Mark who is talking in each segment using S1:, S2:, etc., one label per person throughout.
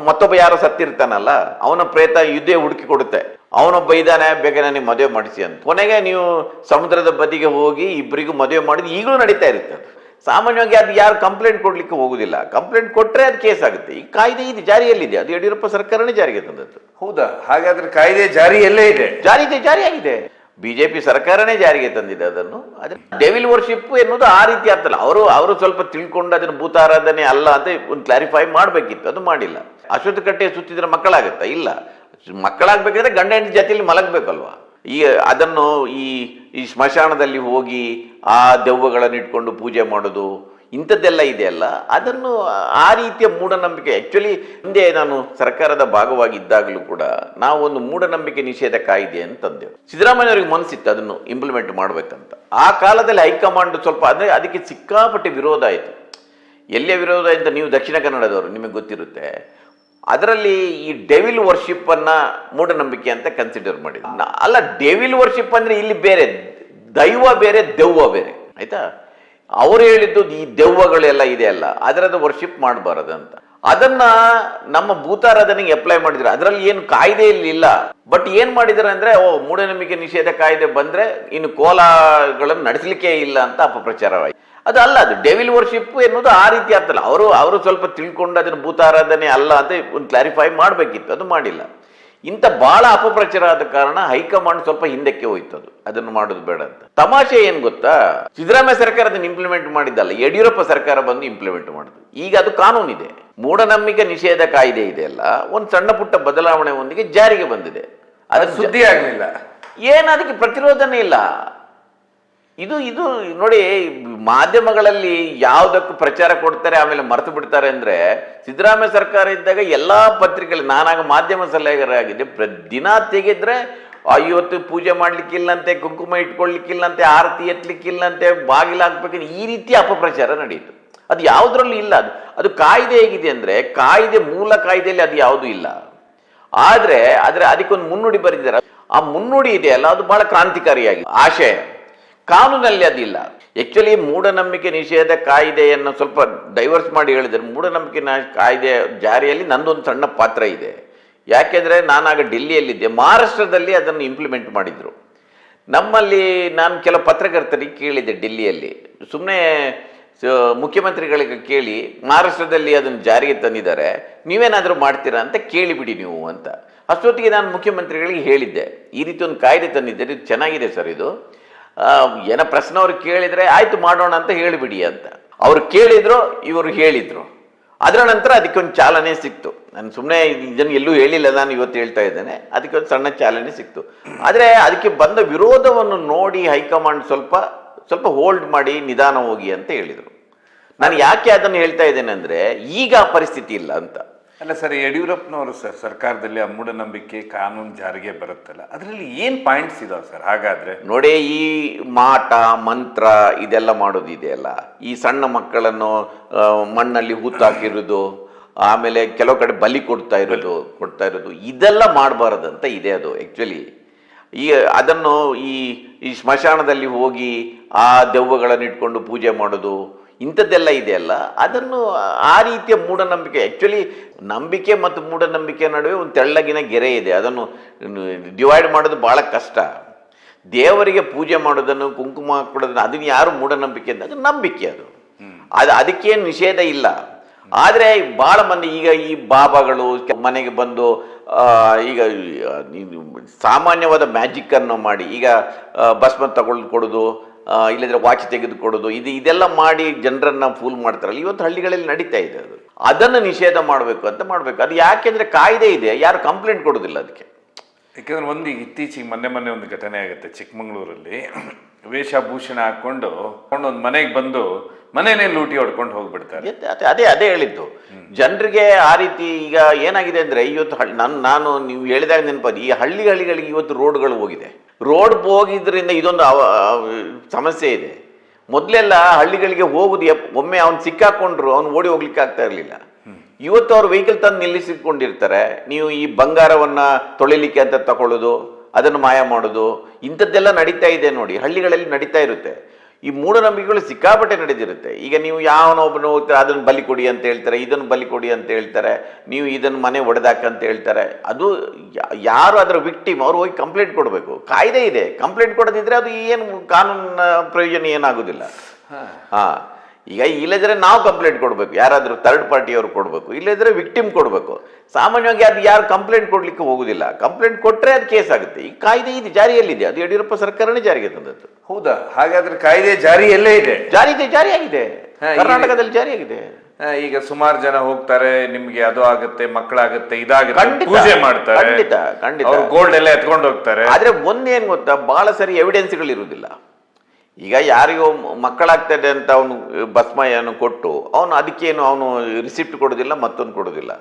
S1: ಮತ್ತೊಬ್ಬ ಯಾರೋ ಸತ್ತಿರ್ತಾನಲ್ಲ, ಅವನ ಪ್ರೇತ ಯುದ್ಧ ಹುಡುಕಿ ಕೊಡುತ್ತೆ, ಅವನೊಬ್ಬ ಇದ್ದಾನೆ ಬೇಕಾದ್ರೆ ನನಗೆ ಮದುವೆ ಮಾಡಿಸಿ ಅಂತ. ಕೊನೆಗೆ ನೀವು ಸಮುದ್ರದ ಬದಿಗೆ ಹೋಗಿ ಇಬ್ಬರಿಗೂ ಮದುವೆ ಮಾಡಿದ್ದು ಈಗಲೂ ನಡೀತಾ ಇರುತ್ತೆ ಅದು. ಸಾಮಾನ್ಯವಾಗಿ ಅದು ಯಾರು ಕಂಪ್ಲೇಂಟ್ ಕೊಡ್ಲಿಕ್ಕೆ ಹೋಗುದಿಲ್ಲ, ಕಂಪ್ಲೇಂಟ್ ಕೊಟ್ಟರೆ ಅದು ಕೇಸ್ ಆಗುತ್ತೆ. ಈ ಕಾಯ್ದೆ ಇದು ಜಾರಿಯಲ್ಲಿದೆ, ಅದು ಯಡಿಯೂರಪ್ಪ ಸರ್ಕಾರನೇ ಜಾರಿಗೆ ತಂದದ್ದು.
S2: ಹೌದಾ? ಹಾಗಾದ್ರೆ ಕಾಯ್ದೆ ಜಾರಿಯಲ್ಲೇ ಇದೆ?
S1: ಜಾರಿಯಾಗಿದೆ. ಬಿಜೆಪಿ ಸರ್ಕಾರನೇ ಜಾರಿಗೆ ತಂದಿದೆ ಅದನ್ನು. ಆದ್ರೆ ಡೆವಿಲ್ ವರ್ಷಿಪ್ ಎನ್ನುವುದು ಆ ರೀತಿ ಅರ್ಥಲ್ಲ. ಅವರು ಸ್ವಲ್ಪ ತಿಳ್ಕೊಂಡು ಅದನ್ನು ಭೂತಾರಾಧನೆ ಅಲ್ಲ ಅಂತ ಒಂದು ಕ್ಲಾರಿಫೈ ಮಾಡಬೇಕಿತ್ತು, ಅದು ಮಾಡಿಲ್ಲ. ಅಶ್ವತ್ಥ ಕಟ್ಟೆ ಸುತ್ತಿದ್ರೆ ಮಕ್ಕಳಾಗತ್ತಾ? ಇಲ್ಲ. ಮಕ್ಕಳಾಗಬೇಕಾದ್ರೆ ಗಂಡ ಹೆಂಡತಿ ಜೊತೆಯಲ್ಲಿ ಮಲಗಬೇಕಲ್ವಾ. ಈ ಅದನ್ನು ಈ ಸ್ಮಶಾನದಲ್ಲಿ ಹೋಗಿ ಆ ದೆವ್ವಗಳನ್ನು ಇಟ್ಕೊಂಡು ಪೂಜೆ ಮಾಡೋದು ಇಂಥದ್ದೆಲ್ಲ ಇದೆಯಲ್ಲ, ಅದನ್ನು ಆ ರೀತಿಯ ಮೂಢನಂಬಿಕೆ. ಆ್ಯಕ್ಚುಲಿ ಹಿಂದೆ ನಾನು ಸರ್ಕಾರದ ಭಾಗವಾಗಿದ್ದಾಗಲೂ ಕೂಡ ನಾವು ಒಂದು ಮೂಢನಂಬಿಕೆ ನಿಷೇಧ ಕಾಯ್ದೆ ಅಂತ ತಂದೆವು. ಸಿದ್ದರಾಮಯ್ಯವರಿಗೆ ಮನಸ್ಸಿತ್ತು ಅದನ್ನು ಇಂಪ್ಲಿಮೆಂಟ್ ಮಾಡಬೇಕಂತ. ಆ ಕಾಲದಲ್ಲಿ ಹೈಕಮಾಂಡ್ ಸ್ವಲ್ಪ ಅಂದರೆ ಅದಕ್ಕೆ ಸಿಕ್ಕಾಪಟ್ಟೆ ವಿರೋಧ ಆಯಿತು. ಎಲ್ಲೇ ವಿರೋಧ ಅಂತ ನೀವು ದಕ್ಷಿಣ ಕನ್ನಡದವರು, ನಿಮಗೆ ಗೊತ್ತಿರುತ್ತೆ. ಅದರಲ್ಲಿ ಈ ಡೆವಿಲ್ ವರ್ಷಿಪ್ ಅನ್ನ ಮೂಢನಂಬಿಕೆ ಅಂತ ಕನ್ಸಿಡರ್ ಮಾಡಿದ್ರು. ಅಲ್ಲ, ಡೆವಿಲ್ ವರ್ಷಿಪ್ ಅಂದ್ರೆ ಇಲ್ಲಿ ಬೇರೆ, ದೈವ ಬೇರೆ, ದೆವ್ವ ಬೇರೆ, ಆಯ್ತಾ? ಅವರು ಹೇಳಿದ್ದು ಈ ದೆವ್ವಗಳೆಲ್ಲ ಇದೆಯಲ್ಲ ಅದರದ್ದು ವರ್ಷಿಪ್ ಮಾಡಬಾರದು ಅಂತ. ಅದನ್ನ ನಮ್ಮ ಭೂತಾರಾಧನೆಗೆ ಅಪ್ಲೈ ಮಾಡಿದ್ರು. ಅದರಲ್ಲಿ ಏನು ಕಾಯ್ದೆಯಲ್ಲಿ ಇಲ್ಲ. ಬಟ್ ಏನ್ ಮಾಡಿದಾರೆ ಅಂದ್ರೆ, ಮೂಢನಂಬಿಕೆ ನಿಷೇಧ ಕಾಯ್ದೆ ಬಂದ್ರೆ ಇನ್ನು ಕೋಲಗಳನ್ನು ನಡೆಸಲಿಕ್ಕೆ ಇಲ್ಲ ಅಂತ ಅಪಪ್ರಚಾರವಾಯಿತು. ಅದು ಅಲ್ಲ, ಅದು ಡೆವಿಲ್ ವರ್ಷಿಪ್ ಎನ್ನುವುದು ಆ ರೀತಿ ಅರ್ಥಲ್ಲ. ಅವರು ಸ್ವಲ್ಪ ತಿಳ್ಕೊಂಡು ಅದನ್ನು ಭೂತಾರಾಧನೆ ಅಲ್ಲ ಅಂತ ಒಂದು ಕ್ಲಾರಿಫೈ ಮಾಡಬೇಕಿತ್ತು, ಅದು ಮಾಡಿಲ್ಲ. ಇಂಥ ಬಹಳ ಅಪಪ್ರಚಾರ ಆದ ಕಾರಣ ಹೈಕಮಾಂಡ್ ಸ್ವಲ್ಪ ಹಿಂದಕ್ಕೆ ಹೋಯ್ತು, ಅದನ್ನು ಮಾಡೋದು ಬೇಡ ಅಂತ. ತಮಾಷೆ ಏನ್ ಗೊತ್ತಾ, ಸಿದ್ದರಾಮಯ್ಯ ಸರ್ಕಾರ ಅದನ್ನು ಇಂಪ್ಲಿಮೆಂಟ್ ಮಾಡಿದ್ದಲ್ಲ, ಯಡಿಯೂರಪ್ಪ ಸರ್ಕಾರ ಬಂದು ಇಂಪ್ಲಿಮೆಂಟ್ ಮಾಡುದು. ಈಗ ಅದು ಕಾನೂನಿದೆ, ಮೂಢನಂಬಿಕೆ ನಿಷೇಧ ಕಾಯ್ದೆ ಇದೆಯಲ್ಲ, ಒಂದು ಸಣ್ಣ ಪುಟ್ಟ ಬದಲಾವಣೆ ಒಂದಿಗೆ ಜಾರಿಗೆ ಬಂದಿದೆ.
S2: ಅದು ಸುದ್ದಿ ಆಗಲಿಲ್ಲ,
S1: ಏನು ಅದಕ್ಕೆ ಪ್ರತಿರೋಧನೆ ಇಲ್ಲ. ಇದು ನೋಡಿ, ಮಾಧ್ಯಮಗಳಲ್ಲಿ ಯಾವುದಕ್ಕೂ ಪ್ರಚಾರ ಕೊಡ್ತಾರೆ ಆಮೇಲೆ ಮರೆತು ಬಿಡ್ತಾರೆ ಅಂದ್ರೆ, ಸಿದ್ದರಾಮಯ್ಯ ಸರ್ಕಾರ ಇದ್ದಾಗ ಎಲ್ಲಾ ಪತ್ರಿಕೆಗಳು, ನಾನಾಗ ಮಾಧ್ಯಮ ಸಲಹೆಗಾರಾಗಿದ್ದೆ, ದಿನ ತೆಗೆದ್ರೆ ಇವತ್ತು ಪೂಜೆ ಮಾಡ್ಲಿಕ್ಕಿಲ್ಲಂತೆ, ಕುಂಕುಮ ಇಟ್ಕೊಳ್ಲಿಕ್ಕಿಲ್ಲಂತೆ, ಆರತಿ ಎತ್ತಲಿಕ್ಕಿಲ್ಲಂತೆ, ಬಾಗಿಲಾಕ್ಬೇಕಂತ ಈ ರೀತಿ ಅಪಪ್ರಚಾರ ನಡೆಯಿತು. ಅದು ಯಾವುದ್ರಲ್ಲಿ ಇಲ್ಲ. ಅದು ಕಾಯ್ದೆ ಹೇಗಿದೆ ಅಂದ್ರೆ, ಕಾಯ್ದೆ ಮೂಲ ಕಾಯ್ದೆಯಲ್ಲಿ ಅದು ಯಾವುದೂ ಇಲ್ಲ. ಆದ್ರೆ ಅದಕ್ಕೊಂದು ಮುನ್ನುಡಿ ಬರೆದಿದ್ದಾರೆ. ಆ ಮುನ್ನುಡಿ ಇದೆಯಲ್ಲ, ಅದು ಬಹಳ ಕ್ರಾಂತಿಕಾರಿಯಾಗಿ ಆಶಯ. ಕಾನೂನಲ್ಲಿ ಅದಿಲ್ಲ. ಆಕ್ಚುಲಿ ಮೂಢನಂಬಿಕೆ ನಿಷೇಧ ಕಾಯ್ದೆಯನ್ನು ಸ್ವಲ್ಪ ಡೈವರ್ಸ್ ಮಾಡಿ ಹೇಳಿದರೆ, ಮೂಢನಂಬಿಕೆ ಕಾಯ್ದೆ ಜಾರಿಯಲ್ಲಿ ನಂದೊಂದು ಸಣ್ಣ ಪಾತ್ರ ಇದೆ. ಯಾಕೆಂದರೆ ನಾನಾಗ ಡೆಲ್ಲಿಯಲ್ಲಿದ್ದೆ, ಮಹಾರಾಷ್ಟ್ರದಲ್ಲಿ ಅದನ್ನು ಇಂಪ್ಲಿಮೆಂಟ್ ಮಾಡಿದರು. ನಮ್ಮಲ್ಲಿ ನಾನು ಕೆಲವು ಪತ್ರಕರ್ತರಿಗೆ ಕೇಳಿದ್ದೆ ಡೆಲ್ಲಿಯಲ್ಲಿ, ಸುಮ್ಮನೆ ಮುಖ್ಯಮಂತ್ರಿಗಳಿಗೆ ಕೇಳಿ ಮಹಾರಾಷ್ಟ್ರದಲ್ಲಿ ಅದನ್ನು ಜಾರಿಗೆ ತಂದಿದ್ದಾರೆ, ನೀವೇನಾದರೂ ಮಾಡ್ತೀರಾ ಅಂತ ಕೇಳಿಬಿಡಿ ನೀವು ಅಂತ. ಅಷ್ಟೊತ್ತಿಗೆ ನಾನು ಮುಖ್ಯಮಂತ್ರಿಗಳಿಗೆ ಹೇಳಿದ್ದೆ, ಈ ರೀತಿ ಒಂದು ಕಾಯ್ದೆ ತಂದಿದ್ದಾರೆ, ಇದು ಚೆನ್ನಾಗಿದೆ ಸರ್, ಇದು ಏನೋ ಪ್ರಶ್ನೆ ಅವ್ರು ಕೇಳಿದರೆ ಆಯಿತು ಮಾಡೋಣ ಅಂತ ಹೇಳಿಬಿಡಿ ಅಂತ. ಅವ್ರು ಕೇಳಿದ್ರು, ಇವರು ಹೇಳಿದರು. ಅದರ ನಂತರ ಅದಕ್ಕೊಂದು ಚಾಲನೆ ಸಿಕ್ತು. ನಾನು ಸುಮ್ಮನೆ ಇದನ್ನು ಎಲ್ಲೂ ಹೇಳಿಲ್ಲ, ನಾನು ಇವತ್ತು ಹೇಳ್ತಾ ಇದ್ದೇನೆ, ಅದಕ್ಕೊಂದು ಸಣ್ಣ ಚಾಲನೆ ಸಿಕ್ತು. ಆದರೆ ಅದಕ್ಕೆ ಬಂದ ವಿರೋಧವನ್ನು ನೋಡಿ ಹೈಕಮಾಂಡ್ ಸ್ವಲ್ಪ ಹೋಲ್ಡ್ ಮಾಡಿ ನಿಧಾನ ಹೋಗಿ ಅಂತ ಹೇಳಿದರು. ನಾನು ಯಾಕೆ ಅದನ್ನು ಹೇಳ್ತಾ ಇದ್ದೇನೆ ಅಂದರೆ, ಈಗ ಆ ಪರಿಸ್ಥಿತಿ ಇಲ್ಲ ಅಂತ.
S2: ಅಲ್ಲ ಸರ್, ಯಡಿಯೂರಪ್ಪನವರು ಸರ್ಕಾರದಲ್ಲಿ ಆ ಮೂಢನಂಬಿಕೆ ಕಾನೂನು ಜಾರಿಗೆ ಬರುತ್ತಲ್ಲ, ಅದರಲ್ಲಿ ಏನು ಪಾಯಿಂಟ್ಸ್ ಇದಾವೆ ಸರ್? ಹಾಗಾದ್ರೆ
S1: ನೋಡಿ, ಈ ಮಾಟ ಮಂತ್ರ ಇದೆಲ್ಲ ಮಾಡೋದಿದೆಯಲ್ಲ, ಈ ಸಣ್ಣ ಮಕ್ಕಳನ್ನು ಮಣ್ಣಲ್ಲಿ ಹೂತಾಕಿರೋದು, ಆಮೇಲೆ ಕೆಲವು ಕಡೆ ಬಲಿ ಕೊಡ್ತಾ ಇರೋದು ಇದೆಲ್ಲ ಮಾಡಬಾರದಂತ ಇದೆ ಅದು. ಆ್ಯಕ್ಚುಲಿ ಅದನ್ನು ಈ ಸ್ಮಶಾನದಲ್ಲಿ ಹೋಗಿ ಆ ದೆವ್ವಗಳನ್ನು ಇಟ್ಕೊಂಡು ಪೂಜೆ ಮಾಡೋದು ಇಂಥದ್ದೆಲ್ಲ ಇದೆಯಲ್ಲ, ಅದನ್ನು ಆ ರೀತಿಯ ಮೂಢನಂಬಿಕೆ. ಆ್ಯಕ್ಚುಲಿ ನಂಬಿಕೆ ಮತ್ತು ಮೂಢನಂಬಿಕೆ ನಡುವೆ ಒಂದು ತೆಳ್ಳಗಿನ ಗೆರೆ ಇದೆ, ಅದನ್ನು ಡಿವೈಡ್ ಮಾಡೋದು ಭಾಳ ಕಷ್ಟ. ದೇವರಿಗೆ ಪೂಜೆ ಮಾಡೋದನ್ನು, ಕುಂಕುಮ ಕೊಡೋದನ್ನು, ಅದನ್ನು ಯಾರು ಮೂಢನಂಬಿಕೆ ಅಂತ, ಅದು ನಂಬಿಕೆ. ಅದಕ್ಕೇನು ನಿಷೇಧ ಇಲ್ಲ. ಆದರೆ ಭಾಳ ಮಂದಿ ಈಗ ಈ ಬಾಬಾಗಳು ಮನೆಗೆ ಬಂದು ಈಗ ಸಾಮಾನ್ಯವಾದ ಮ್ಯಾಜಿಕ್ಕನ್ನು ಮಾಡಿ, ಈಗ ಭಸ್ಮ ಕೊಡೋದು, ಇಲ್ಲದ್ರೆ ವಾಚ್ ತೆಗೆದುಕೊಡೋದು, ಇದೆಲ್ಲ ಮಾಡಿ ಜನರನ್ನ ಫೂಲ್ ಮಾಡ್ತಾರಲ್ಲ, ಇವತ್ತು ಹಳ್ಳಿಗಳಲ್ಲಿ ನಡೀತಾ ಇದೆ. ಅದನ್ನು ನಿಷೇಧ ಮಾಡಬೇಕು ಅಂತ ಮಾಡಬೇಕು. ಅದು ಯಾಕೆಂದ್ರೆ ಕಾಯ್ದೆ ಇದೆ, ಯಾರು ಕಂಪ್ಲೇಂಟ್ ಕೊಡೋದಿಲ್ಲ ಅದಕ್ಕೆ.
S2: ಯಾಕೆಂದ್ರೆ ಇತ್ತೀಚೆಗೆ ಮೊನ್ನೆ ಒಂದು ಘಟನೆ ಆಗುತ್ತೆ ಚಿಕ್ಕಮಂಗ್ಳೂರಲ್ಲಿ. ವೇಷಭೂಷಣ ಹಾಕೊಂಡು ಒಂದು ಮನೆಗೆ ಬಂದು ಮನೆಯೇ ಲೂಟಿ ಹೊಡ್ಕೊಂಡು ಹೋಗ್ಬಿಡ್ತಾರೆ.
S1: ಅದೇ ಹೇಳಿದ್ದು ಜನರಿಗೆ ಆ ರೀತಿ. ಈಗ ಏನಾಗಿದೆ ಅಂದ್ರೆ, ಇವತ್ತು ನಾನು ನೀವು ಹೇಳಿದಾಗ ನೆನಪದಿ, ಈ ಹಳ್ಳಿಗಳಿಗೆ ಇವತ್ತು ರೋಡ್ಗಳು ಹೋಗಿದೆ. ರೋಡ್ ಹೋಗಿದ್ರಿಂದ ಇದೊಂದು ಸಮಸ್ಯೆ ಇದೆ. ಮೊದಲೆಲ್ಲ ಹಳ್ಳಿಗಳಿಗೆ ಹೋಗುದು, ಒಮ್ಮೆ ಅವ್ನು ಸಿಕ್ಕಾಕೊಂಡ್ರು ಅವ್ನು ಓಡಿ ಹೋಗ್ಲಿಕ್ಕೆ ಆಗ್ತಾ ಇರಲಿಲ್ಲ. ಇವತ್ತು ಅವ್ರು ವೆಹಿಕಲ್ ತಂದು ನಿಲ್ಲಿಸಿಕೊಂಡಿರ್ತಾರೆ. ನೀವು ಈ ಬಂಗಾರವನ್ನ ತೊಳಿಲಿಕ್ಕೆ ಅಂತ ತಗೊಳ್ಳೋದು, ಅದನ್ನು ಮಾಯ ಮಾಡೋದು, ಇಂಥದ್ದೆಲ್ಲ ನಡೀತಾ ಇದೆ ನೋಡಿ, ಹಳ್ಳಿಗಳಲ್ಲಿ ನಡೀತಾ ಇರುತ್ತೆ. ಈ ಮೂಢನಂಬಿಕೆಗಳು ಸಿಕ್ಕಾಪಟ್ಟೆ ನಡೆದಿರುತ್ತೆ. ಈಗ ನೀವು ಯಾವನೊಬ್ಬನು ಹೋಗ್ತಾರೆ ಅದನ್ನು ಬಲಿ ಕೊಡಿ ಅಂತ ಹೇಳ್ತಾರೆ, ಇದನ್ನು ಬಲಿ ಕೊಡಿ ಅಂತ ಹೇಳ್ತಾರೆ, ನೀವು ಇದನ್ನು ಮನೆ ಒಡೆದಾಕಂತ ಹೇಳ್ತಾರೆ. ಅದು ಯಾರು ಅದರ ವಿಕ್ಟಿಮ್ ಅವ್ರು ಹೋಗಿ ಕಂಪ್ಲೇಂಟ್ ಕೊಡಬೇಕು. ಕಾಯ್ದೆ ಇದೆ, ಕಂಪ್ಲೇಂಟ್ ಕೊಡದಿದ್ರೆ ಅದು ಏನು ಕಾನೂನಿನ ಪ್ರಯೋಜನ ಏನಾಗೋದಿಲ್ಲ. ಹಾಂ, ಈಗ ಇಲ್ಲದ್ರೆ ನಾವು ಕಂಪ್ಲೇಂಟ್ ಕೊಡಬೇಕು, ಯಾರಾದರೂ ಥರ್ಡ್ ಪಾರ್ಟಿಯವರು ಕೊಡಬೇಕು, ಇಲ್ಲದ್ರೆ ವಿಕ್ಟಿಮ್ ಕೊಡಬೇಕು. ಸಾಮಾನ್ಯವಾಗಿ ಅದು ಯಾರು ಕಂಪ್ಲೇಂಟ್ ಕೊಡಲಿಕ್ಕೆ ಹೋಗುದಿಲ್ಲ. ಕಂಪ್ಲೇಂಟ್ ಕೊಟ್ಟರೆ ಅದು ಕೇಸ್ ಆಗುತ್ತೆ. ಈ ಕಾಯ್ದೆ ಇದು ಜಾರಿಯಲ್ಲಿದೆ, ಅದು ಯಡಿಯೂರಪ್ಪ ಸರ್ಕಾರನೇ ಜಾರಿಗೆ ತಂದದ್ದು.
S2: ಹೌದಾ? ಹಾಗಾದ್ರೆ ಕಾಯ್ದೆ ಜಾರಿಯಲ್ಲೇ ಇದೆ?
S1: ಜಾರಿಯಾಗಿದೆ, ಕರ್ನಾಟಕದಲ್ಲಿ ಜಾರಿಯಾಗಿದೆ.
S2: ಈಗ ಸುಮಾರು ಜನ ಹೋಗ್ತಾರೆ, ನಿಮ್ಗೆ ಅದು ಆಗುತ್ತೆ, ಮಕ್ಕಳಾಗುತ್ತೆ, ಇದಾಗುತ್ತೆ, ಪೂಜೆ ಮಾಡ್ತಾರೆ,
S1: ಖಂಡಿತ
S2: ಅವ್ರು ಗೋಲ್ಡ್ ಎಲ್ಲ ಎತ್ಕೊಂಡು ಹೋಗ್ತಾರೆ.
S1: ಆದ್ರೆ ಒಂದೇನು ಗೊತ್ತಾ, ಬಹಳ ಸರಿ ಎವಿಡೆನ್ಸ್ಗಳು ಇರುವುದಿಲ್ಲ. ಈಗ ಯಾರಿಗೋ ಮಕ್ಕಳಾಗ್ತದೆ ಅಂತ ಅವನು ಭಸ್ಮಯನ್ನು ಕೊಟ್ಟು ಅವನು ಅದಕ್ಕೇನು ಅವನು ರಿಸಿಪ್ಟ್ ಕೊಡೋದಿಲ್ಲ, ಮತ್ತೊಂದು ಕೊಡೋದಿಲ್ಲ.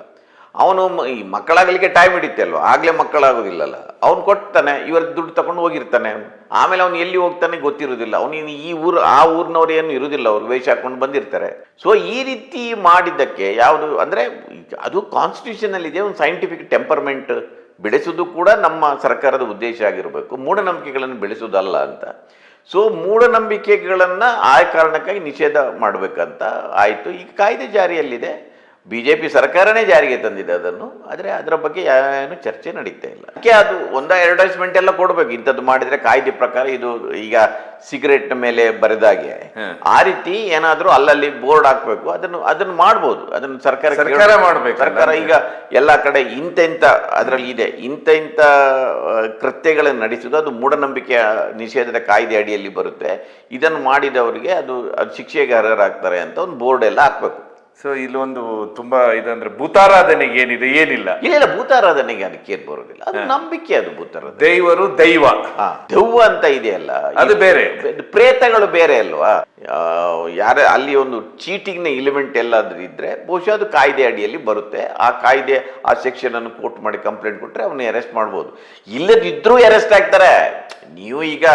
S1: ಅವನು ಈ ಮಕ್ಕಳಾಗಲಿಕ್ಕೆ ಟೈಮ್ ಹಿಡಿತೆ ಅಲ್ವ, ಆಗಲೇ ಮಕ್ಕಳಾಗೋದಿಲ್ಲಲ್ಲ. ಅವ್ನು ಕೊಡ್ತಾನೆ, ಇವರ ದುಡ್ಡು ತಗೊಂಡು ಹೋಗಿರ್ತಾನೆ. ಆಮೇಲೆ ಅವ್ನು ಎಲ್ಲಿ ಹೋಗ್ತಾನೆ ಗೊತ್ತಿರೋದಿಲ್ಲ. ಅವನು ಈ ಊರು ಆ ಊರಿನವ್ರು ಏನು ಇರೋದಿಲ್ಲ, ಅವ್ರು ವೇಷ ಹಾಕೊಂಡು ಬಂದಿರ್ತಾರೆ. ಸೊ ಈ ರೀತಿ ಮಾಡಿದ್ದಕ್ಕೆ ಯಾವುದು ಅಂದರೆ ಅದು ಕಾನ್ಸ್ಟಿಟ್ಯೂಷನಲ್ಲಿ ಇದೆ. ಒಂದು ಸೈಂಟಿಫಿಕ್ ಟೆಂಪರ್ಮೆಂಟ್ ಬೆಳೆಸೋದು ಕೂಡ ನಮ್ಮ ಸರ್ಕಾರದ ಉದ್ದೇಶ ಆಗಿರಬೇಕು, ಮೂಢನಂಬಿಕೆಗಳನ್ನು ಬೆಳೆಸೋದಲ್ಲ ಅಂತ. ಸೊ ಮೂಢನಂಬಿಕೆಗಳನ್ನು ಆ ಕಾರಣಕ್ಕಾಗಿ ನಿಷೇಧ ಮಾಡಬೇಕಂತ ಆಯಿತು. ಈಗ ಕಾಯ್ದೆ ಜಾರಿಯಲ್ಲಿದೆ, BJP ಸರ್ಕಾರನೇ ಜಾರಿಗೆ ತಂದಿದೆ ಅದನ್ನು. ಆದರೆ ಅದರ ಬಗ್ಗೆ ಏನು ಚರ್ಚೆ ನಡೀತಾ ಇಲ್ಲ. ಅದಕ್ಕೆ ಅದು ಅಡ್ವರ್ಟೈಸ್ಮೆಂಟ್ ಎಲ್ಲ ಕೊಡಬೇಕು, ಇಂಥದ್ದು ಮಾಡಿದರೆ ಕಾಯ್ದೆ ಪ್ರಕಾರ ಇದು. ಈಗ ಸಿಗರೇಟ್ನ ಮೇಲೆ ಬರೆದಾಗೆ ಆ ರೀತಿ ಏನಾದರೂ ಅಲ್ಲಲ್ಲಿ ಬೋರ್ಡ್ ಹಾಕಬೇಕು, ಅದನ್ನು ಮಾಡ್ಬೋದು. ಅದನ್ನು ಸರ್ಕಾರ
S2: ಮಾಡಬೇಕು.
S1: ಸರ್ಕಾರ ಈಗ ಎಲ್ಲ ಕಡೆ ಇಂಥ ಅದರಲ್ಲಿ ಇದೆ, ಇಂಥ ಕೃತ್ಯಗಳನ್ನು ನಡೆಸುವುದು ಅದು ಮೂಢನಂಬಿಕೆಯ ನಿಷೇಧದ ಕಾಯ್ದೆ ಅಡಿಯಲ್ಲಿ ಬರುತ್ತೆ. ಇದನ್ನು ಮಾಡಿದವರಿಗೆ ಅದು ಶಿಕ್ಷೆಗೆ ಅರ್ಹರಾಗ್ತಾರೆ ಅಂತ ಒಂದು ಬೋರ್ಡ್ ಎಲ್ಲ ಹಾಕಬೇಕು.
S2: ಸೊ ಇಲ್ಲೊಂದು ತುಂಬಾ ಇದಂದ್ರೆ ಭೂತಾರಾಧನೆಗೆ ಏನಿದೆ, ಏನಿಲ್ಲ.
S1: ಇಲ್ಲ, ಭೂತಾರಾಧನೆಗೆ ಅದಕ್ಕೆ ಏನ್ ಬರೋದಿಲ್ಲ, ಅದು ನಂಬಿಕೆ. ಅದು ಭೂತಾರಾಧನೆ,
S2: ದೇವರು ದೈವ,
S1: ದೆವ್ವ ಅಂತ ಇದೆಯಲ್ಲ,
S2: ಅದು ಬೇರೆ.
S1: ಪ್ರೇತಗಳು ಬೇರೆ ಅಲ್ವಾ? ಯಾರ ಅಲ್ಲಿ ಒಂದು ಚೀಟಿಂಗ್ನ ಎಲಿಮೆಂಟ್ ಎಲ್ಲಾದ್ರೂ ಇದ್ರೆ ಬಹುಶಃ ಅದು ಕಾಯ್ದೆ ಅಡಿಯಲ್ಲಿ ಬರುತ್ತೆ. ಆ ಕಾಯ್ದೆ ಆ ಸೆಕ್ಷನ್ ಅನ್ನು ಕೋಟ್ ಮಾಡಿ ಕಂಪ್ಲೇಂಟ್ ಕೊಟ್ರೆ ಅವನ್ನ ಅರೆಸ್ಟ್ ಮಾಡ್ಬೋದು. ಇಲ್ಲದಿದ್ರೂ ಅರೆಸ್ಟ್ ಆಗ್ತಾರೆ. ನೀವು ಈಗ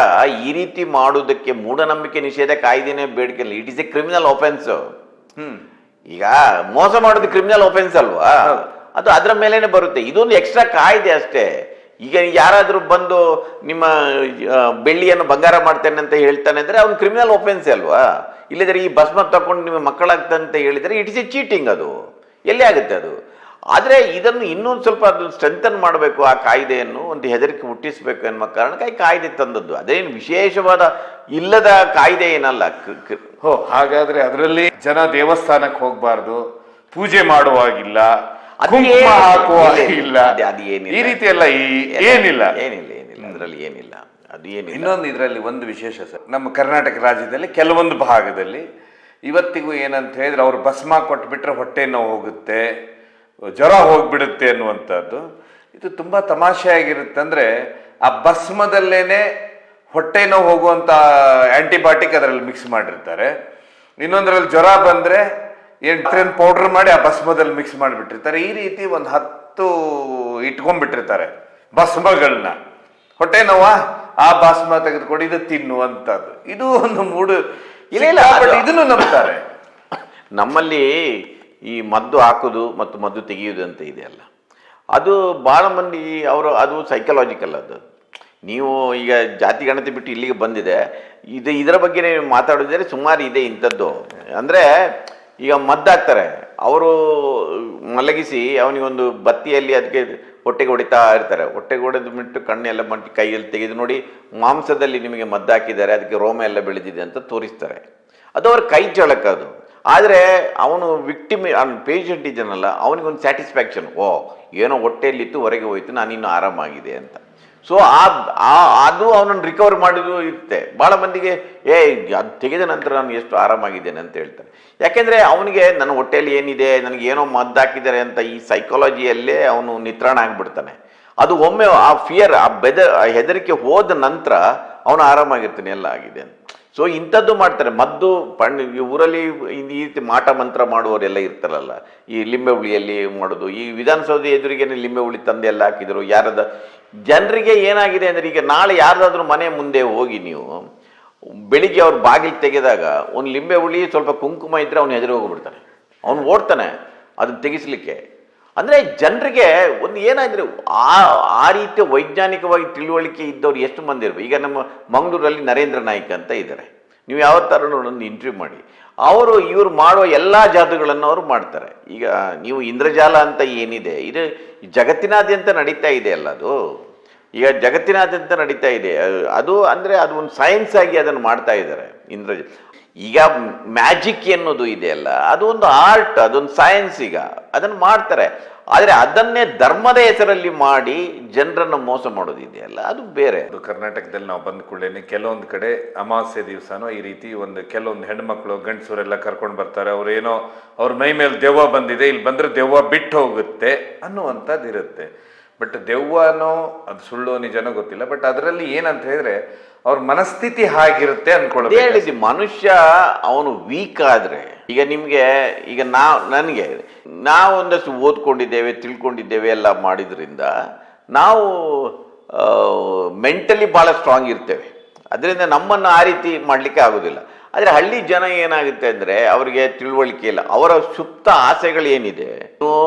S1: ಈ ರೀತಿ ಮಾಡುವುದಕ್ಕೆ ಮೂಢನಂಬಿಕೆ ನಿಷೇಧ ಕಾಯ್ದೆನೇ ಬೇಡಿಕೆ ಇಲ್ಲ. It is A criminal offence. ಈಗ ಮೋಸ ಮಾಡೋದು ಕ್ರಿಮಿನಲ್ ಆಫೆನ್ಸ್ ಅಲ್ವಾ? ಅದು ಅದರ ಮೇಲೇನೆ ಬರುತ್ತೆ. ಇದೊಂದು ಎಕ್ಸ್ಟ್ರಾ ಕಾಯ್ದೆ ಅಷ್ಟೇ. ಈಗ ಯಾರಾದರೂ ಬಂದು ನಿಮ್ಮ ಬೆಳ್ಳಿಯನ್ನು ಬಂಗಾರ ಮಾಡ್ತೇನೆ ಅಂತ ಹೇಳ್ತಾನೆ ಅಂದರೆ ಅವ್ನು ಕ್ರಿಮಿನಲ್ ಆಫೆನ್ಸ್ ಅಲ್ವಾ? ಇಲ್ಲದ್ರೆ ಈ ಭಸ್ಮ ತಗೊಂಡು ನಿಮ್ಮ ಮಕ್ಕಳಾಗ್ತಂತ ಹೇಳಿದರೆ ಇಟ್ ಇಸ್ ಎ ಚೀಟಿಂಗ್. ಅದು ಎಲ್ಲಿ ಆಗುತ್ತೆ ಅದು? ಆದರೆ ಇದನ್ನು ಇನ್ನೊಂದು ಸ್ವಲ್ಪ ಅದನ್ನು ಸ್ಟ್ರೆಂಥನ್ ಮಾಡಬೇಕು, ಆ ಕಾಯ್ದೆಯನ್ನು ಒಂದು ಹೆದರಿಕೆ ಹುಟ್ಟಿಸಬೇಕು ಎನ್ನುವ ಕಾರಣಕ್ಕಾಗಿ ಕಾಯ್ದೆ ತಂದದ್ದು. ಅದೇನು ವಿಶೇಷವಾದ ಇಲ್ಲದ ಕಾಯ್ದೆ ಏನಲ್ಲ.
S2: ಹಾಗಾದ್ರೆ ಅದರಲ್ಲಿ ಜನ ದೇವಸ್ಥಾನಕ್ಕೆ ಹೋಗಬಾರ್ದು, ಪೂಜೆ ಮಾಡುವಾಗಿಲ್ಲ, ಹಾಕುವಾಗಿಲ್ಲ, ಈ ರೀತಿ ಎಲ್ಲ ಏನಿಲ್ಲ.
S1: ಅದರಲ್ಲಿ ಏನಿಲ್ಲ, ಅದು ಏನಿಲ್ಲ.
S2: ಇನ್ನೊಂದು ಇದರಲ್ಲಿ ಒಂದು ವಿಶೇಷ ಸರ್, ನಮ್ಮ ಕರ್ನಾಟಕ ರಾಜ್ಯದಲ್ಲಿ ಕೆಲವೊಂದು ಭಾಗದಲ್ಲಿ ಇವತ್ತಿಗೂ ಏನಂತ ಹೇಳಿದ್ರೆ ಅವ್ರು ಭಸ್ಮ ಕೊಟ್ಬಿಟ್ರೆ ಹೊಟ್ಟೆ ನೋವು ಹೋಗುತ್ತೆ, ಜ್ವರ ಹೋಗ್ಬಿಡುತ್ತೆ ಅನ್ನುವಂಥದ್ದು. ಇದು ತುಂಬ ತಮಾಷೆಯಾಗಿರುತ್ತೆ. ಅಂದರೆ ಆ ಭಸ್ಮದಲ್ಲೇನೆ ಹೊಟ್ಟೆ ನೋವು ಹೋಗುವಂಥ ಆ್ಯಂಟಿಬಯೋಟಿಕ್ ಅದರಲ್ಲಿ ಮಿಕ್ಸ್ ಮಾಡಿರ್ತಾರೆ. ಇನ್ನೊಂದರಲ್ಲಿ ಜ್ವರ ಬಂದರೆ ಏನು ಪೌಡ್ರ್ ಮಾಡಿ ಆ ಭಸ್ಮದಲ್ಲಿ ಮಿಕ್ಸ್ ಮಾಡಿಬಿಟ್ಟಿರ್ತಾರೆ. ಈ ರೀತಿ ಒಂದು 10 ಇಟ್ಕೊಂಡ್ಬಿಟ್ಟಿರ್ತಾರೆ ಭಸ್ಮಗಳನ್ನ. ಹೊಟ್ಟೆ ನೋವಾ, ಆ ಭಸ್ಮ ತೆಗೆದುಕೊಂಡು ಇದು ತಿನ್ನುವಂಥದ್ದು. ಇದು ಒಂದು ಮೂಡು ಇದನ್ನು ನಂಬ್ತಾರೆ.
S1: ನಮ್ಮಲ್ಲಿ ಈ ಮದ್ದು ಹಾಕೋದು ಮತ್ತು ಮದ್ದು ತೆಗೆಯೋದು ಅಂತ ಇದೆಯಲ್ಲ, ಅದು ಭಾಳ ಮಂದಿ ಅದು ಸೈಕಲಾಜಿಕಲ್. ಅದು ನೀವು ಈಗ ಜಾತಿ ಗಣತಿ ಬಿಟ್ಟು ಇಲ್ಲಿಗೆ ಬಂದಿದೆ, ಇದರ ಬಗ್ಗೆ ನೀವು ಮಾತಾಡೋದಿದ್ರೆ ಸುಮಾರು ಇದೆ ಇಂಥದ್ದು. ಅಂದರೆ ಈಗ ಮದ್ದಾಕ್ತಾರೆ, ಅವರು ಮಲಗಿಸಿ ಅವನಿಗೊಂದು ಬತ್ತಿಯಲ್ಲಿ ಅದಕ್ಕೆ ಹೊಟ್ಟೆಗೆ ಹೊಡಿತಾ ಇರ್ತಾರೆ. ಹೊಟ್ಟೆಗೆ ಹೊಡೆದು ಬಿಟ್ಟು ಕಣ್ಣೆಲ್ಲ ಮಟ್ಟಿ ಕೈಯಲ್ಲಿ ತೆಗೆದು ನೋಡಿ ಮಾಂಸದಲ್ಲಿ ನಿಮಗೆ ಮದ್ದಾಕಿದ್ದಾರೆ, ಅದಕ್ಕೆ ರೋಮ ಎಲ್ಲ ಬೆಳೆದಿದೆ ಅಂತ ತೋರಿಸ್ತಾರೆ. ಅದು ಅವ್ರ ಕೈ ಚಳಕ ಅದು. ಆದರೆ ಅವನು ವಿಕ್ಟಿಮ್ ಪೇಷಂಟ್ ಇದನ್ನಲ್ಲ, ಅವನಿಗೊಂದು ಸ್ಯಾಟಿಸ್ಫ್ಯಾಕ್ಷನ್, ಏನೋ ಹೊಟ್ಟೆಯಲ್ಲಿತ್ತು ಹೊರಗೆ ಹೋಯ್ತು, ನಾನಿನ್ನು ಆರಾಮಾಗಿದೆ ಅಂತ. ಸೊ ಅದು ಅವನನ್ನು ರಿಕವರ್ ಮಾಡೋದು ಇರುತ್ತೆ. ಭಾಳ ಮಂದಿಗೆ ಅದು ತೆಗೆದ ನಂತರ ನಾನು ಎಷ್ಟು ಆರಾಮಾಗಿದ್ದೇನೆ ಅಂತ ಹೇಳ್ತಾನೆ. ಯಾಕೆಂದರೆ ಅವನಿಗೆ ನನ್ನ ಹೊಟ್ಟೆಯಲ್ಲಿ ಏನಿದೆ, ನನಗೇನೋ ಮದ್ದಾಕಿದ್ದಾರೆ ಅಂತ ಈ ಸೈಕಾಲಜಿಯಲ್ಲೇ ಅವನು ನಿತ್ರಾಣ ಆಗಿಬಿಡ್ತಾನೆ. ಅದು ಒಮ್ಮೆ ಆ ಫಿಯರ್, ಆ ಹೆದರಿಕೆ ಹೋದ ನಂತರ ಅವನು ಆರಾಮಾಗಿರ್ತಾನೆ, ಎಲ್ಲ ಆಗಿದೆ ಅಂತ. ಸೊ ಇಂಥದ್ದು ಮಾಡ್ತಾರೆ. ಮದ್ದು ಈ ಊರಲ್ಲಿ ಈ ರೀತಿ ಮಾಟ ಮಂತ್ರ ಮಾಡುವವರೆಲ್ಲ ಇರ್ತಾರಲ್ಲ, ಈ ಲಿಂಬೆ ಹುಳಿಯಲ್ಲಿ ಮಾಡೋದು. ಈ ವಿಧಾನಸೌಧ ಎದುರಿಗೆ ಲಿಂಬೆ ಹುಳಿ ತಂದೆ ಎಲ್ಲ ಹಾಕಿದ್ರು. ಜನರಿಗೆ ಏನಾಗಿದೆ ಅಂದರೆ, ಈಗ ನಾಳೆ ಯಾರ್ದಾದ್ರೂ ಮನೆ ಮುಂದೆ ಹೋಗಿ ನೀವು ಬೆಳಿಗ್ಗೆ ಅವ್ರ ಬಾಗಿಲು ತೆಗೆದಾಗ ಒಂದು ಲಿಂಬೆ ಹುಳಿ ಸ್ವಲ್ಪ ಕುಂಕುಮ ಇದ್ದರೆ ಅವ್ನು ಹೆದರಿ ಹೋಗ್ಬಿಡ್ತಾನೆ, ಅವನು ಓಡ್ತಾನೆ ಅದನ್ನು ತೆಗಿಸ್ಲಿಕ್ಕೆ. ಅಂದರೆ ಜನರಿಗೆ ಒಂದು ಏನಾದರೆ ಆ ರೀತಿಯ ವೈಜ್ಞಾನಿಕವಾಗಿ ತಿಳುವಳಿಕೆ ಇದ್ದವ್ರು ಎಷ್ಟು ಮಂದಿ ಇರ್ಬೇಕು. ಈಗ ನಮ್ಮ ಮಂಗಳೂರಲ್ಲಿ ನರೇಂದ್ರ ನಾಯ್ಕ ಅಂತ ಇದ್ದಾರೆ. ನೀವು ಯಾವತ್ತಾರು ಒಂದು ಇಂಟರ್ವ್ಯೂ ಮಾಡಿ, ಇವರು ಮಾಡುವ ಎಲ್ಲ ಜಾದುಗಳನ್ನು ಅವರು ಮಾಡ್ತಾರೆ. ಈಗ ನೀವು ಇಂದ್ರಜಾಲ ಅಂತ ಏನಿದೆ, ಇದು ಜಗತ್ತಿನಾದ್ಯಂತ ನಡೀತಾ ಇದೆ ಅಲ್ಲ, ಅದು ಈಗ ಜಗತ್ತಿನಾದ್ಯಂತ ನಡೀತಾ ಇದೆ. ಅದು ಅಂದರೆ ಅದು ಒಂದು ಸೈನ್ಸ್ ಆಗಿ ಅದನ್ನು ಮಾಡ್ತಾ ಇದ್ದಾರೆ ಇಂದ್ರಜಾಲ. ಈಗ ಮ್ಯಾಜಿಕ್ ಎನ್ನುವುದು ಇದೆಯಲ್ಲ, ಅದು ಒಂದು ಆರ್ಟ್, ಅದೊಂದು ಸೈನ್ಸ್. ಈಗ ಅದನ್ನು ಮಾಡ್ತಾರೆ, ಆದರೆ ಅದನ್ನೇ ಧರ್ಮದ ಹೆಸರಲ್ಲಿ ಮಾಡಿ ಜನರನ್ನು ಮೋಸ ಮಾಡೋದಿದೆಯಲ್ಲ, ಅದು ಬೇರೆ.
S2: ಅದು ಕರ್ನಾಟಕದಲ್ಲಿ ನಾವು ಬಂದ ಕೂಡಲೇ ಕೆಲವೊಂದು ಕಡೆ ಅಮಾವಾಸ್ಯೆ ದಿವಸನೋ ಈ ರೀತಿ ಕೆಲವೊಂದು ಹೆಣ್ಮಕ್ಳು ಗಂಡಸರೆಲ್ಲ ಕರ್ಕೊಂಡು ಬರ್ತಾರೆ. ಅವ್ರೇನೋ ಅವ್ರ ಮೈ ಮೇಲೆ ದೆವ್ವ ಬಂದಿದೆ, ಇಲ್ಲಿ ಬಂದರೆ ದೆವ್ವ ಬಿಟ್ಟು ಹೋಗುತ್ತೆ ಅನ್ನುವಂಥದ್ದು ಇರುತ್ತೆ. ಬಟ್ ದೆವ್ವನೋ ಅದು ಸುಳ್ಳು ನಿಜನೋ ಗೊತ್ತಿಲ್ಲ. ಬಟ್ ಅದರಲ್ಲಿ ಏನಂತ ಹೇಳಿದ್ರೆ ಅವ್ರ ಮನಸ್ಥಿತಿ ಹಾಗಿರುತ್ತೆ ಅನ್ಕೊಳ್ಳೋದು.
S1: ಹೇಳಿದ್ವಿ, ಮನುಷ್ಯ ಅವನು ವೀಕ್ ಆದ್ರೆ, ಈಗ ನಿಮ್ಗೆ ಈಗ ನಾವು ಒಂದಷ್ಟು ಓದ್ಕೊಂಡಿದ್ದೇವೆ, ತಿಳ್ಕೊಂಡಿದ್ದೇವೆ, ಎಲ್ಲ ಮಾಡಿದ್ರಿಂದ ನಾವು ಮೆಂಟಲಿ ಭಾಳ ಸ್ಟ್ರಾಂಗ್ ಇರ್ತೇವೆ. ಅದರಿಂದ ನಮ್ಮನ್ನು ಆ ರೀತಿ ಮಾಡಲಿಕ್ಕೆ ಆಗೋದಿಲ್ಲ. ಆದರೆ ಹಳ್ಳಿ ಜನ ಏನಾಗುತ್ತೆ ಅಂದರೆ ಅವರಿಗೆ ತಿಳುವಳಿಕೆ ಇಲ್ಲ, ಅವರ ಸುಪ್ತ ಆಸೆಗಳು ಏನಿದೆ.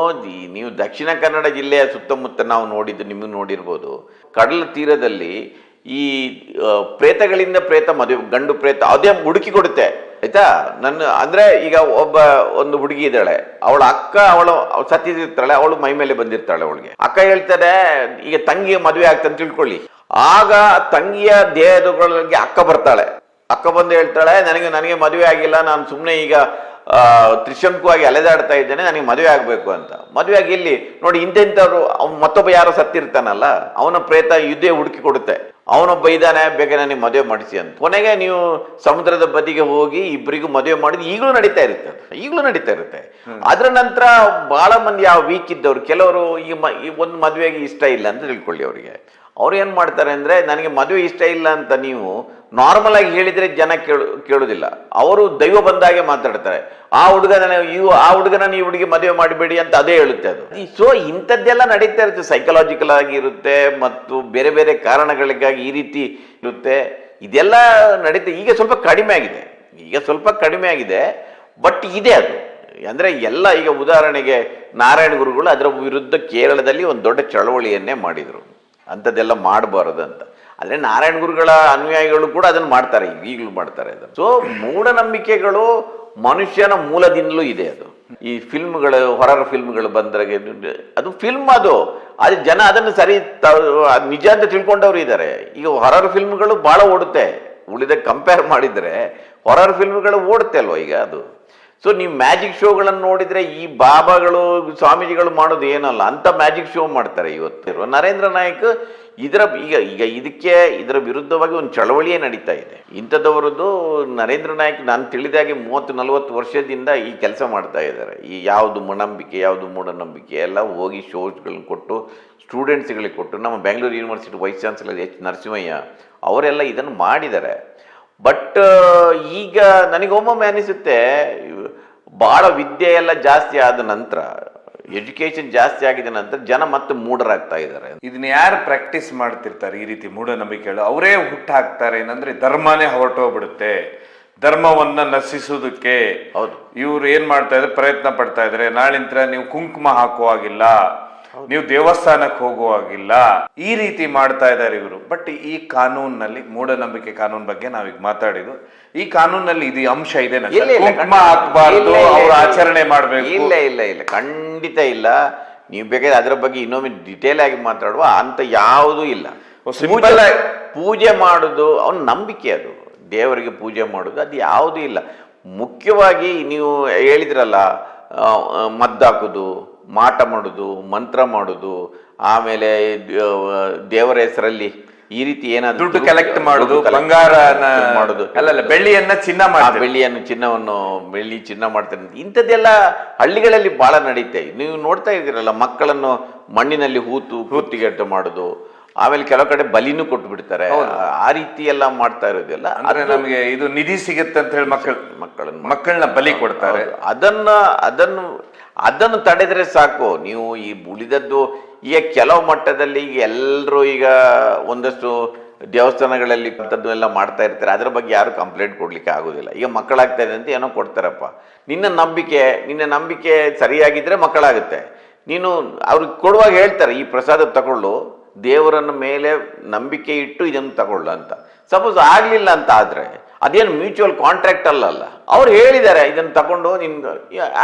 S1: ನೀವು ದಕ್ಷಿಣ ಕನ್ನಡ ಜಿಲ್ಲೆಯ ಸುತ್ತಮುತ್ತ ನಾವು ನೋಡಿದ್ದು ನಿಮಗೆ ನೋಡಿರ್ಬೋದು, ಕಡಲ ತೀರದಲ್ಲಿ ಈ ಪ್ರೇತಗಳಿಂದ ಪ್ರೇತ ಮದುವೆ, ಗಂಡು ಪ್ರೇತ ಅದೇ ಹುಡುಕಿ ಕೊಡುತ್ತೆ, ಆಯ್ತಾ. ಅಂದರೆ ಈಗ ಒಂದು ಹುಡುಗಿ ಇದ್ದಾಳೆ, ಅವಳ ಅಕ್ಕ ಅವಳು ಸತ್ತಿರ್ತಾಳೆ, ಅವಳು ಮೈ ಮೇಲೆ ಬಂದಿರ್ತಾಳೆ. ಅವಳಿಗೆ ಅಕ್ಕ ಹೇಳ್ತಾರೆ, ಈಗ ತಂಗಿಯ ಮದುವೆ ಆಗ್ತಂತ ತಿಳ್ಕೊಳ್ಳಿ. ಆಗ ತಂಗಿಯ ದೇಹದೊಳಗೆ ಅಕ್ಕ ಬರ್ತಾಳೆ. ಅಕ್ಕ ಬಂದು ಹೇಳ್ತಾಳೆ, ನನಗೆ ಮದುವೆ ಆಗಿಲ್ಲ, ನಾನು ಸುಮ್ಮನೆ ಈಗ ತ್ರಿಶಂಕುವಾಗಿ ಅಲೆದಾಡ್ತಾ ಇದ್ದೇನೆ, ನನಗೆ ಮದುವೆ ಆಗಬೇಕು ಅಂತ. ಮದುವೆ ಆಗಿ ಇಲ್ಲಿ ನೋಡಿ, ಇಂಥವ್ರು ಮತ್ತೊಬ್ಬ ಯಾರೋ ಸತ್ತಿರ್ತಾನಲ್ಲ, ಅವನ ಪ್ರೇತ ಯುದ್ಧ ಹುಡುಕಿ ಕೊಡುತ್ತೆ, ಅವನೊಬ್ಬ ಇದ್ದಾನೆ, ಬೇಗ ನನಗೆ ಮದುವೆ ಮಾಡಿಸಿ ಅಂತ. ಕೊನೆಗೆ ನೀವು ಸಮುದ್ರದ ಬದಿಗೆ ಹೋಗಿ ಇಬ್ಬರಿಗೂ ಮದುವೆ ಮಾಡಿದ್ದು ಈಗಲೂ ನಡೀತಾ ಇರುತ್ತೆ. ಅದ್ರ ನಂತರ ಬಹಳ ಮಂದಿ ಯಾವ ವೀಕ್ ಇದ್ದವ್ರು, ಕೆಲವರು ಈ ಒಂದು ಮದುವೆಗೆ ಇಷ್ಟ ಇಲ್ಲ ಅಂತ ತಿಳ್ಕೊಳ್ಳಿ. ಅವ್ರು ಏನು ಮಾಡ್ತಾರೆ ಅಂದರೆ, ನನಗೆ ಮದುವೆ ಇಷ್ಟ ಇಲ್ಲ ಅಂತ ನೀವು ನಾರ್ಮಲ್ ಆಗಿ ಹೇಳಿದರೆ ಜನ ಕೇಳೋದಿಲ್ಲ. ಅವರು ದೈವ ಬಂದಾಗೆ ಮಾತಾಡ್ತಾರೆ. ಆ ಹುಡುಗನ ಈ ಹುಡುಗಿ ಮದುವೆ ಮಾಡಬೇಡಿ ಅಂತ ಅದೇ ಹೇಳುತ್ತೆ ಅದು. ಸೊ ಇಂಥದ್ದೆಲ್ಲ ನಡೀತಾ ಇರುತ್ತೆ, ಸೈಕಲಾಜಿಕಲ್ ಆಗಿ ಇರುತ್ತೆ, ಮತ್ತು ಬೇರೆ ಬೇರೆ ಕಾರಣಗಳಿಗಾಗಿ ಈ ರೀತಿ ಇರುತ್ತೆ. ಇದೆಲ್ಲ ನಡೀತಾ ಈಗ ಸ್ವಲ್ಪ ಕಡಿಮೆ ಆಗಿದೆ. ಬಟ್ ಇದೆ ಅದು. ಅಂದರೆ ಎಲ್ಲ ಈಗ ಉದಾಹರಣೆಗೆ ನಾರಾಯಣ ಗುರುಗಳು ಅದರ ವಿರುದ್ಧ ಕೇರಳದಲ್ಲಿ ಒಂದು ದೊಡ್ಡ ಚಳವಳಿಯನ್ನೇ ಮಾಡಿದರು, ಅಂಥದ್ದೆಲ್ಲ ಮಾಡಬಾರದು ಅಂತ. ಆದರೆ ನಾರಾಯಣ ಗುರುಗಳ ಅನುಯಾಯಿಗಳು ಕೂಡ ಅದನ್ನು ಮಾಡ್ತಾರೆ, ಈಗಲೂ ಮಾಡ್ತಾರೆ ಅದನ್ನು. ಸೊ ಮೂಢನಂಬಿಕೆಗಳು ಮನುಷ್ಯನ ಮೂಲದಿಂದಲೂ ಇದೆ. ಅದು ಈ ಹೊರರ್ ಫಿಲ್ಮ್ಗಳು ಬಂದ್ರೆ, ಅದು ಫಿಲ್ಮ್, ಅದು ಜನ ಅದನ್ನು ನಿಜ ಅಂತ ತಿಳ್ಕೊಂಡವ್ರು ಇದ್ದಾರೆ. ಈಗ ಹೊರರ್ ಫಿಲ್ಮ್ಗಳು ಭಾಳ ಓಡುತ್ತೆ, ಉಳಿದ ಕಂಪೇರ್ ಮಾಡಿದರೆ ಹೊರರ್ ಫಿಲ್ಮ್ಗಳು ಓಡುತ್ತೆ ಅಲ್ವ ಈಗ ಅದು. ಸೊ ನೀವು ಮ್ಯಾಜಿಕ್ ಶೋಗಳನ್ನು ನೋಡಿದರೆ ಈ ಬಾಬಾಗಳು ಸ್ವಾಮೀಜಿಗಳು ಮಾಡೋದು ಏನಲ್ಲ, ಅಂಥ ಮ್ಯಾಜಿಕ್ ಶೋ ಮಾಡ್ತಾರೆ ಇವತ್ತು. ನರೇಂದ್ರ ನಾಯಕ್ ಇದರ ವಿರುದ್ಧವಾಗಿ ಒಂದು ಚಳವಳಿಯೇ ನಡೀತಾ ಇದೆ. ಇಂಥದ್ದವರದ್ದು ನರೇಂದ್ರ ನಾಯಕ್ ನಾನು ತಿಳಿದಾಗೆ 30-40 ವರ್ಷದಿಂದ ಈ ಕೆಲಸ ಮಾಡ್ತಾ ಇದ್ದಾರೆ. ಈ ಯಾವುದು ಮೂಢನಂಬಿಕೆ ಎಲ್ಲ ಹೋಗಿ ಶೋಸ್ಗಳನ್ನು ಕೊಟ್ಟು ಸ್ಟೂಡೆಂಟ್ಸ್ಗಳಿಗೆ ಕೊಟ್ಟು, ನಮ್ಮ Bengaluru university vice chancellor H Narasimhaiah ಅವರೆಲ್ಲ ಇದನ್ನು ಮಾಡಿದ್ದಾರೆ. ಬಟ್ ಈಗ ನನಗೊಮ್ಮೊಮ್ಮೆ ಅನಿಸುತ್ತೆ, ಭಾಳ ವಿದ್ಯೆ ಎಲ್ಲ ಜಾಸ್ತಿ ಆದ ನಂತರ, ಎಜುಕೇಶನ್ ಜಾಸ್ತಿ ಆಗಿದ ನಂತರ ಜನ ಮತ್ತೆ ಮೂಢರಾಗ್ತಾ ಇದ್ದಾರೆ.
S2: ಇದನ್ನ ಯಾರು ಪ್ರಾಕ್ಟೀಸ್ ಮಾಡ್ತಿರ್ತಾರೆ ಈ ರೀತಿ ಮೂಢನಂಬಿಕೆಗಳು, ಅವರೇ ಹುಟ್ಟು ಹಾಕ್ತಾರೆ. ಏನಂದ್ರೆ ಧರ್ಮನೇ ಹೊರಟೋಗ್ಬಿಡುತ್ತೆ, ಧರ್ಮವನ್ನ ನಶಿಸೋದಕ್ಕೆ ಇವ್ರು ಏನ್ ಮಾಡ್ತಾ ಇದ್ರೆ ಪ್ರಯತ್ನ ಪಡ್ತಾ ಇದ್ದಾರೆ. ನಾಳಿಂದ ನೀವು ಕುಂಕುಮ ಹಾಕುವಾಗಿಲ್ಲ, ನೀವು ದೇವಸ್ಥಾನಕ್ಕೆ ಹೋಗುವಾಗಿಲ್ಲ, ಈ ರೀತಿ ಮಾಡ್ತಾ ಇದ್ದಾರೆ ಇವರು. ಬಟ್ ಈ ಕಾನೂನಿನಲ್ಲಿ, ಮೂಢನಂಬಿಕೆ ಕಾನೂನು ಬಗ್ಗೆ ನಾವೀಗ ಮಾತಾಡಿದ್ದು, ಈ ಕಾನೂನಲ್ಲಿ ಇದು ಅಂಶ ಇದೆ, ಕುಂಕುಮ ಹಾಕಬಾರ್ದು, ಅವ್ರ ಆಚರಣೆ ಮಾಡ್ಬೇಕು.
S1: ಇಲ್ಲ, ಖಂಡಿತ ಇಲ್ಲ. ನೀವು ಬೇಕಾದ್ರೆ ಅದರ ಬಗ್ಗೆ ಇನ್ನೊಮ್ಮೆ ಡಿಟೇಲ್ ಆಗಿ ಮಾತಾಡುವ, ಅಂತ ಯಾವುದೂ ಇಲ್ಲ. ಪೂಜೆ ಮಾಡುದು ಅವನ ನಂಬಿಕೆ, ಅದು ದೇವರಿಗೆ ಪೂಜೆ ಮಾಡೋದು, ಅದು ಯಾವುದೂ ಇಲ್ಲ. ಮುಖ್ಯವಾಗಿ ನೀವು ಹೇಳಿದ್ರಲ್ಲ, ಮದ್ದಾಕೋದು, ಮಾಟ ಮಾಡೋದು, ಮಂತ್ರ ಮಾಡೋದು, ಆಮೇಲೆ ದೇವರ ಹೆಸರಲ್ಲಿ ಈ ರೀತಿ ಏನಾದ್ರು
S2: ದುಡ್ಡು ಕಲೆಕ್ಟ್ ಮಾಡೋದು, ಬಂಗಾರ ಮಾಡೋದು, ಅಲ್ಲ ಬೆಳ್ಳಿಯನ್ನು ಚಿನ್ನ ಮಾಡ್ತಾರೆ, ಇಂಥದ್ದೆಲ್ಲ ಹಳ್ಳಿಗಳಲ್ಲಿ ಬಹಳ ನಡೀತೆ. ನೀವು ನೋಡ್ತಾ ಇದ್ದೀರಲ್ಲ, ಮಕ್ಕಳನ್ನು ಮಣ್ಣಿನಲ್ಲಿ ಹೂತಿಗೆಟ್ಟು ಮಾಡೋದು, ಆಮೇಲೆ ಕೆಲವು ಕಡೆ ಬಲಿನೂ ಕೊಟ್ಟು ಬಿಡ್ತಾರೆ. ಆ ರೀತಿ ಎಲ್ಲ ಮಾಡ್ತಾ ಇರೋದಿಲ್ಲ. ಅಂದ್ರೆ ನಮಗೆ ಇದು ನಿಧಿ ಸಿಗುತ್ತೆ ಅಂತ ಹೇಳಿ ಮಕ್ಕಳನ್ನ ಬಲಿ ಕೊಡ್ತಾರೆ.
S1: ಅದನ್ನು ತಡೆದ್ರೆ ಸಾಕು. ನೀವು ಈ ಉಳಿದದ್ದು ಈಗ ಕೆಲವು ಮಟ್ಟದಲ್ಲಿ ಈಗ ಎಲ್ಲರೂ ಈಗ ಒಂದಷ್ಟು ದೇವಸ್ಥಾನಗಳಲ್ಲಿ ಅಂಥದ್ದು ಎಲ್ಲ ಮಾಡ್ತಾ ಇರ್ತಾರೆ, ಅದರ ಬಗ್ಗೆ ಯಾರು ಕಂಪ್ಲೇಂಟ್ ಕೊಡ್ಲಿಕ್ಕೆ ಆಗೋದಿಲ್ಲ. ಈಗ ಮಕ್ಕಳಾಗ್ತಾ ಇದೆ ಅಂತ ಏನೋ ಕೊಡ್ತಾರಪ್ಪ, ನಿನ್ನ ನಂಬಿಕೆ ಸರಿಯಾಗಿದ್ರೆ ಮಕ್ಕಳಾಗುತ್ತೆ. ನೀನು ಅವ್ರಿಗೆ ಕೊಡುವಾಗ ಹೇಳ್ತಾರೆ, ಈ ಪ್ರಸಾದ ತಗೊಳ್ಳು, ದೇವರನ್ನ ಮೇಲೆ ನಂಬಿಕೆ ಇಟ್ಟು ಇದನ್ನು ತಗೊಳ್ಳು ಅಂತ. ಸಪೋಸ್ ಆಗಲಿಲ್ಲ ಅಂತ ಆದರೆ ಅದೇನು ಮ್ಯೂಚುವಲ್ ಕಾಂಟ್ರಾಕ್ಟ್ ಅಲ್ಲ. ಅವ್ರು ಹೇಳಿದ್ದಾರೆ ಇದನ್ನು ತಗೊಂಡು ನಿನ್ಗೆ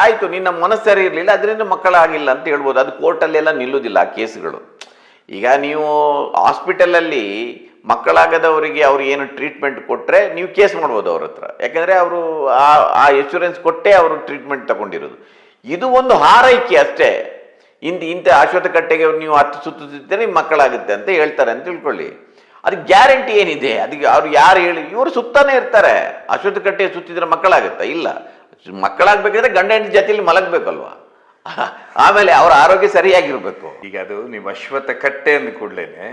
S1: ಆಯಿತು, ನಿನ್ನ ಮನಸ್ಸು ಸರಿ ಇರಲಿಲ್ಲ ಅದರಿಂದ ಮಕ್ಕಳಾಗಿಲ್ಲ ಅಂತ ಹೇಳ್ಬೋದು. ಅದು ಕೋರ್ಟಲ್ಲೆಲ್ಲ ನಿಲ್ಲುವುದಿಲ್ಲ ಆ ಕೇಸ್ಗಳು. ಈಗ ನೀವು ಹಾಸ್ಪಿಟಲಲ್ಲಿ ಮಕ್ಕಳಾಗದವರಿಗೆ ಅವ್ರು ಏನು ಟ್ರೀಟ್ಮೆಂಟ್ ಕೊಟ್ಟರೆ ನೀವು ಕೇಸ್ ಮಾಡ್ಬೋದು ಅವ್ರ ಹತ್ರ, ಯಾಕಂದರೆ ಅವರು ಆ ಇನ್ಶೂರೆನ್ಸ್ ಕೊಟ್ಟೇ ಅವರು ಟ್ರೀಟ್ಮೆಂಟ್ ತಗೊಂಡಿರೋದು. ಇದು ಒಂದು ಹಾರೈಕೆ ಅಷ್ಟೇ. ಇಂಥ ಅಶ್ವತ್ಥ ಕಟ್ಟೆಗೆ ನೀವು 10 ಸುತ್ತು ಸುತ್ತಿದ್ರೆ ನಿಮ್ಗೆ ಮಕ್ಕಳಾಗುತ್ತೆ ಅಂತ ಹೇಳ್ತಾರೆ ಅಂತ ತಿಳ್ಕೊಳ್ಳಿ. ಅದಕ್ಕೆ ಗ್ಯಾರಂಟಿ ಏನಿದೆ? ಅದಕ್ಕೆ ಅವ್ರು ಯಾರು ಹೇಳಿ, ಇವರು ಸುತ್ತಾನೆ ಇರ್ತಾರೆ. ಅಶ್ವತ್ಥ ಕಟ್ಟೆ ಸುತ್ತಿದ್ರೆ ಮಕ್ಕಳಾಗುತ್ತಾ? ಇಲ್ಲ. ಮಕ್ಕಳಾಗಬೇಕಂದ್ರೆ ಗಂಡ ಹೆಂಡತಿ ಜೊತೆಲಿ ಮಲಗಬೇಕಲ್ವಾ, ಆಮೇಲೆ ಅವ್ರ ಆರೋಗ್ಯ ಸರಿಯಾಗಿರ್ಬೇಕು.
S2: ಈಗ ಅದು ನೀವು ಅಶ್ವತ್ಥ ಕಟ್ಟೆ ಅಂದ ಕೂಡಲೇನೆ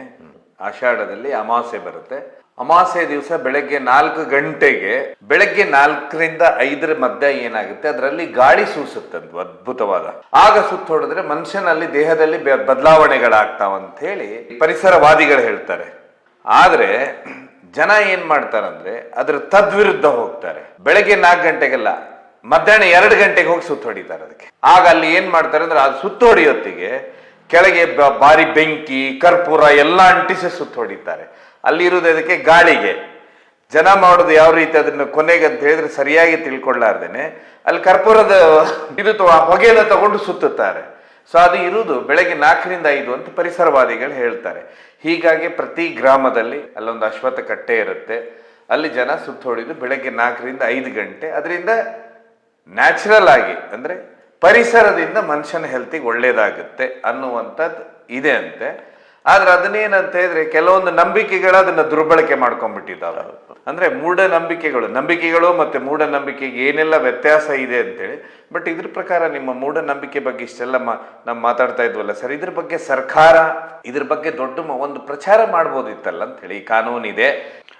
S2: ಆಷಾಢದಲ್ಲಿ ಅಮಾವಾಸ್ಯೆ ಬರುತ್ತೆ. ಅಮಾವಾಸ್ಯೆ ದಿವಸ ಬೆಳಗ್ಗೆ 4 ಗಂಟೆಗೆ, ಬೆಳಗ್ಗೆ 4ರಿಂದ 5 ಮಧ್ಯ ಏನಾಗುತ್ತೆ, ಅದರಲ್ಲಿ ಗಾಳಿ ಸೂಸುತ್ತಂತ ಅದ್ಭುತವಾದ. ಆಗ ಸುತ್ತ ಹೊಡೆದ್ರೆ ಮನುಷ್ಯನಲ್ಲಿ ದೇಹದಲ್ಲಿ ಬದಲಾವಣೆಗಳಾಗ್ತಾವಂತ ಹೇಳಿ ಪರಿಸರವಾದಿಗಳು ಹೇಳ್ತಾರೆ. ಆದ್ರೆ ಜನ ಏನ್ ಮಾಡ್ತಾರಂದ್ರೆ ಅದ್ರ ತದ್ವಿರುದ್ಧ ಹೋಗ್ತಾರೆ. ಬೆಳಗ್ಗೆ 4 ಗಂಟೆಗೆಲ್ಲ ಮಧ್ಯಾಹ್ನ 2 ಗಂಟೆಗೆ ಹೋಗಿ ಸುತ್ತ ಹೊಡಿತಾರೆ ಅದಕ್ಕೆ. ಆಗ ಅಲ್ಲಿ ಏನ್ ಮಾಡ್ತಾರೆ ಅಂದ್ರೆ ಅದು ಸುತ್ತ ಹೊಡೆಯೋತ್ತಿಗೆ ಕೆಳಗೆ ಭಾರಿ ಬೆಂಕಿ ಕರ್ಪೂರ ಎಲ್ಲ ಅಂಟಿಸಿ ಸುತ್ತ ಹೊಡಿತಾರೆ. ಅಲ್ಲಿರುವುದು ಅದಕ್ಕೆ ಗಾಳಿಗೆ. ಜನ ಮಾಡೋದು ಯಾವ ರೀತಿ ಅದನ್ನ ಕೊನೆಗೆ ಅಂತ ಹೇಳಿದ್ರೆ ಸರಿಯಾಗಿ ತಿಳ್ಕೊಳ್ಳಾರ್ದೇನೆ ಅಲ್ಲಿ ಕರ್ಪೂರದ ಹೊಗೆನ ತಗೊಂಡು ಸುತ್ತುತ್ತಾರೆ. ಸೊ ಅದು ಇರುವುದು ಬೆಳಗ್ಗೆ 4ರಿಂದ 5 ಅಂತ ಪರಿಸರವಾದಿಗಳು ಹೇಳ್ತಾರೆ. ಹೀಗಾಗಿ ಪ್ರತಿ ಗ್ರಾಮದಲ್ಲಿ ಅಲ್ಲೊಂದು ಅಶ್ವತ್ಥ ಕಟ್ಟೆ ಇರುತ್ತೆ. ಅಲ್ಲಿ ಜನ ಸುತ್ತ ಹೊಡಿದು ಬೆಳಗ್ಗೆ 4ರಿಂದ 5 ಗಂಟೆ. ಅದರಿಂದ ನ್ಯಾಚುರಲ್ ಆಗಿ ಅಂದ್ರೆ ಪರಿಸರದಿಂದ ಮನುಷ್ಯನ ಹೆಲ್ತಿಗೆ ಒಳ್ಳೇದಾಗುತ್ತೆ ಅನ್ನುವಂಥದ್ದು ಇದೆ ಅಂತೆ. ಆದ್ರೆ ಅದನ್ನೇನಂತ ಹೇಳಿದ್ರೆ ಕೆಲವೊಂದು ನಂಬಿಕೆಗಳು ಅದನ್ನ ದುರ್ಬಳಕೆ ಮಾಡ್ಕೊಂಡ್ಬಿಟ್ಟಿದ್ದಾವೆ. ಅಂದ್ರೆ ನಂಬಿಕೆಗಳು ಮತ್ತೆ ಮೂಢನಂಬಿಕೆಗೆ ಏನೆಲ್ಲ ವ್ಯತ್ಯಾಸ ಇದೆ ಅಂತೇಳಿ. ಬಟ್ ಇದ್ರ ಪ್ರಕಾರ ನಿಮ್ಮ ಮೂಢನಂಬಿಕೆ ಬಗ್ಗೆ ಇಷ್ಟೆಲ್ಲ ನಾವು ಮಾತಾಡ್ತಾ ಇದ್ವಲ್ಲ ಸರ್, ಇದ್ರ ಬಗ್ಗೆ ಸರ್ಕಾರ ಇದ್ರ ಬಗ್ಗೆ ದೊಡ್ಡ ಒಂದು ಪ್ರಚಾರ ಮಾಡ್ಬೋದಿತ್ತಲ್ಲ ಅಂತ ಹೇಳಿ. ಕಾನೂನಿದೆ,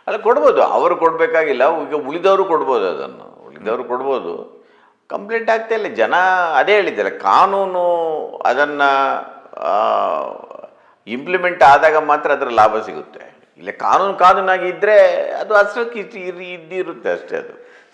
S1: ಅಲ್ಲ ಕೊಡ್ಬೋದು, ಅವರು ಕೊಡ್ಬೇಕಾಗಿಲ್ಲ. ಈಗ ಉಳಿದವರು ಕೊಡ್ಬೋದು, ಅದನ್ನು ಉಳಿದವರು ಕೊಡ್ಬೋದು. ಕಂಪ್ಲೇಂಟ್ ಆಗ್ತಾ ಇಲ್ಲ ಜನ. ಅದೇ ಹೇಳಿದ್ದಾರೆ, ಕಾನೂನು ಅದನ್ನು ಇಂಪ್ಲಿಮೆಂಟ್ ಆದಾಗ ಮಾತ್ರ ಅದರ ಲಾಭ ಸಿಗುತ್ತೆ. ಇಲ್ಲ ಕಾನೂನಾಗಿ ಇದ್ದರೆ ಅದು ಅಷ್ಟಕ್ಕೆ ಇದ್ದಿರುತ್ತೆ ಅಷ್ಟೇ ಅದು.